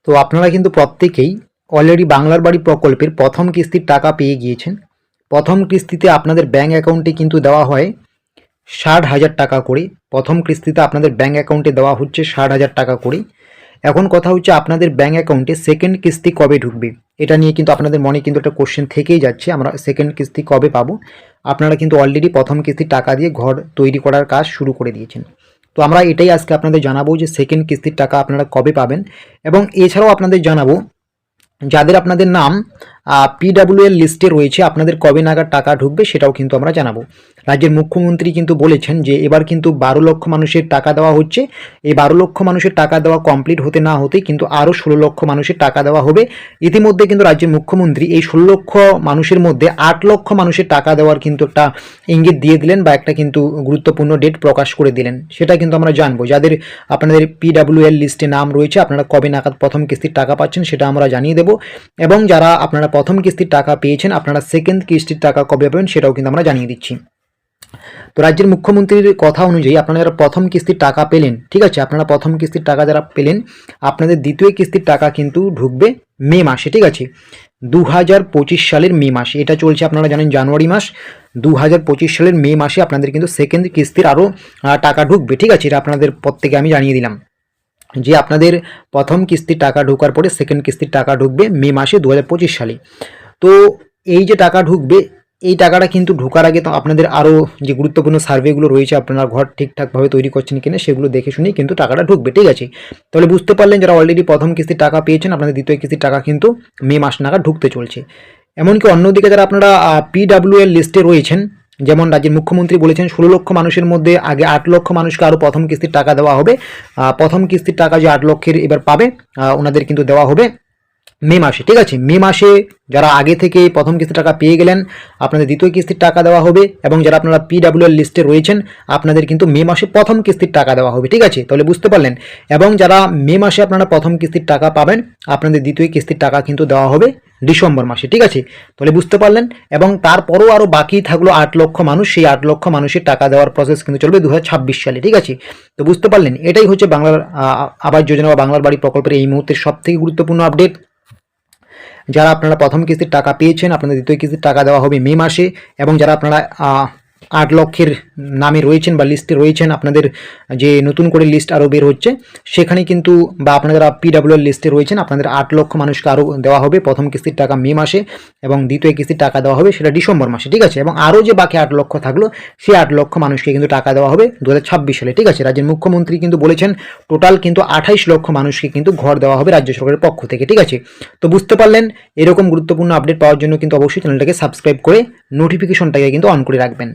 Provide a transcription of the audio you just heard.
তো আপনারা কিন্তু প্রত্যেকেই অলরেডি বাংলার বাড়ি প্রকল্পের প্রথম কিস্তির টাকা পেয়ে গিয়েছেন। প্রথম কিস্তিতে আপনাদের ব্যাঙ্ক অ্যাকাউন্টে কিন্তু দেওয়া হয় 60,000 টাকা করে। প্রথম কিস্তিতে আপনাদের ব্যাঙ্ক অ্যাকাউন্টে দেওয়া হচ্ছে 60,000 টাকা করে। এখন কথা হচ্ছে আপনাদের ব্যাঙ্ক অ্যাকাউন্টে সেকেন্ড কিস্তি কবে ঢুকবে, এটা নিয়ে কিন্তু আপনাদের মনে কিন্তু একটা কোশ্চেন থেকেই যাচ্ছে, আমরা সেকেন্ড কিস্তি কবে পাবো। আপনারা কিন্তু অলরেডি প্রথম কিস্তির টাকা দিয়ে ঘর তৈরি করার কাজ শুরু করে দিয়েছেন। তো আমরা এটাই আজকে আপনাদের জানাবো যে সেকেন্ড কিস্তির টাকা আপনারা কবে পাবেন, এবং এছাড়াও আপনাদের জানাবো যাদের আপনাদের নাম পিডাব্লিউএল লিস্টে রয়েছে আপনাদের কবে নাগাদ টাকা ঢুকবে সেটাও কিন্তু আমরা জানাবো। রাজ্যের মুখ্যমন্ত্রী কিন্তু বলেছেন যে এবার কিন্তু 12 লক্ষ মানুষের টাকা দেওয়া হচ্ছে। এই 12 লক্ষ মানুষের টাকা দেওয়া কমপ্লিট হতে না হতেই কিন্তু আরও 16 লক্ষ মানুষের টাকা দেওয়া হবে। ইতিমধ্যে কিন্তু রাজ্যের মুখ্যমন্ত্রী এই 16 লক্ষ মানুষের মধ্যে 8 লক্ষ মানুষের টাকা দেওয়ার কিন্তু একটা ইঙ্গিত দিয়ে দিলেন, বা একটা কিন্তু গুরুত্বপূর্ণ ডেট প্রকাশ করে দিলেন। সেটা কিন্তু আমরা জানবো। যাদের আপনাদের পিডাব্লিউএল লিস্টে নাম রয়েছে আপনারা কবে নাগাদ প্রথম কিস্তির টাকা পাচ্ছেন সেটা আমরা জানিয়ে দেবো, এবং যারা আপনারা প্রথম কিস্তির টাকা পেয়েছেন আপনারা সেকেন্ড কিস্তির টাকা কবে পাবেন সেটাও কিন্তু আমরা জানিয়ে দিচ্ছি। তো রাজ্যের মুখ্যমন্ত্রীর কথা অনুযায়ী আপনারা যারা প্রথম কিস্তির টাকা পেলেন, ঠিক আছে, আপনারা প্রথম কিস্তির টাকা যারা পেলেন আপনাদের দ্বিতীয় কিস্তির টাকা কিন্তু ঢুকবে মে মাসে, ঠিক আছে, 2025 সালের মে মাসে। এটা চলছে আপনারা জানেন জানুয়ারি মাস, 2025 সালের মে মাসে আপনাদের কিন্তু সেকেন্ড কিস্তির আরও টাকা ঢুকবে, ঠিক আছে। এটা আপনাদের প্রত্যেকে আমি জানিয়ে দিলাম যে আপনাদের প্রথম কিস্তির টাকা ঢোকার পরে সেকেন্ড কিস্তির টাকা ঢুকবে মে মাসে 2025 সালে। তো এই যে টাকা ঢুকবে এই টাকাটা কিন্তু ঢোকার আগে তো আপনাদের আরও যে গুরুত্বপূর্ণ সার্ভেগুলো রয়েছে আপনারা ঘর ঠিকঠাকভাবে তৈরি করছেন কিনা সেগুলো দেখে শুনেই কিন্তু টাকাটা ঢুকবে, ঠিক আছে। তাহলে বুঝতে পারলেন যারা অলরেডি প্রথম কিস্তির টাকা পেয়েছেন আপনাদের দ্বিতীয় কিস্তির টাকা কিন্তু মে মাস নাগাদ ঢুকতে চলছে। এমনকি অন্যদিকে যারা আপনারা পিডাব্লিউএল লিস্টে রয়েছেন, যেমন রাজ্যের মুখ্যমন্ত্রী বলেছেন 16 লক্ষ মানুষের মধ্যে আগে 8 লক্ষ মানুষকে আরও প্রথম কিস্তির টাকা দেওয়া হবে। প্রথম কিস্তির টাকা যে 8 লক্ষের এবার পাবে ওনাদের কিন্তু দেওয়া হবে মে মাসে, ঠিক আছে। মে মাসে যারা আগে থেকে প্রথম কিস্তির টাকা পেয়ে গেলেন আপনাদের দ্বিতীয় কিস্তির টাকা দেওয়া হবে, এবং যারা আপনারা পিডাব্লিউএল লিস্টে রয়েছেন আপনাদের কিন্তু মে মাসে প্রথম কিস্তির টাকা দেওয়া হবে, ঠিক আছে। তাহলে বুঝতে পারলেন, এবং যারা মে মাসে আপনারা প্রথম কিস্তির টাকা পাবেন আপনাদের দ্বিতীয় কিস্তির টাকা কিন্তু দেওয়া হবে ডিসেম্বর মাসে, ঠিক আছে। তাহলে বুঝতে পারলেন, এবং তারপরও আরও বাকি থাকলো 8 লক্ষ মানুষ, সেই 8 লক্ষ মানুষের টাকা দেওয়ার প্রসেস কিন্তু চলবে 2026 সালে, ঠিক আছে। তো বুঝতে পারলেন, এটাই হচ্ছে বাংলার আবাস যোজনা বা বাংলার বাড়ি প্রকল্পের এই মুহূর্তের সবথেকে গুরুত্বপূর্ণ আপডেট। যারা আপনারা প্রথম কিস্তির টাকা পেয়েছেন আপনাদের দ্বিতীয় কিস্তির টাকা দেওয়া হবে মে মাসে, এবং যারা আপনারা 8 লক্ষের নামে রয়েছেন বা লিস্টে রয়েছেন আপনাদের যে নতুন করে লিস্ট আরও বের হচ্ছে সেখানে কিন্তু, বা আপনারা যারা পিডাব্লিউএল লিস্টে রয়েছেন আপনাদের 8 লক্ষ মানুষকে আরও দেওয়া হবে প্রথম কিস্তির টাকা মে মাসে, এবং দ্বিতীয় কিস্তির টাকা দেওয়া হবে সেটা ডিসেম্বর মাসে, ঠিক আছে। এবং আরও যে বাকি 8 লক্ষ থাকলো সেই 8 লক্ষ মানুষকে কিন্তু টাকা দেওয়া হবে 2026 সালে, ঠিক আছে। রাজ্যের মুখ্যমন্ত্রী কিন্তু বলেছেন টোটাল কিন্তু 28 লক্ষ মানুষকে কিন্তু ঘর দেওয়া হবে রাজ্য সরকারের পক্ষ থেকে, ঠিক আছে। তো বুঝতে পারলেন, এরকম গুরুত্বপূর্ণ আপডেট পাওয়ার জন্য কিন্তু অবশ্যই চ্যানেলটাকে সাবস্ক্রাইব করে নোটিফিকেশনটাকে কিন্তু অন করে রাখবেন।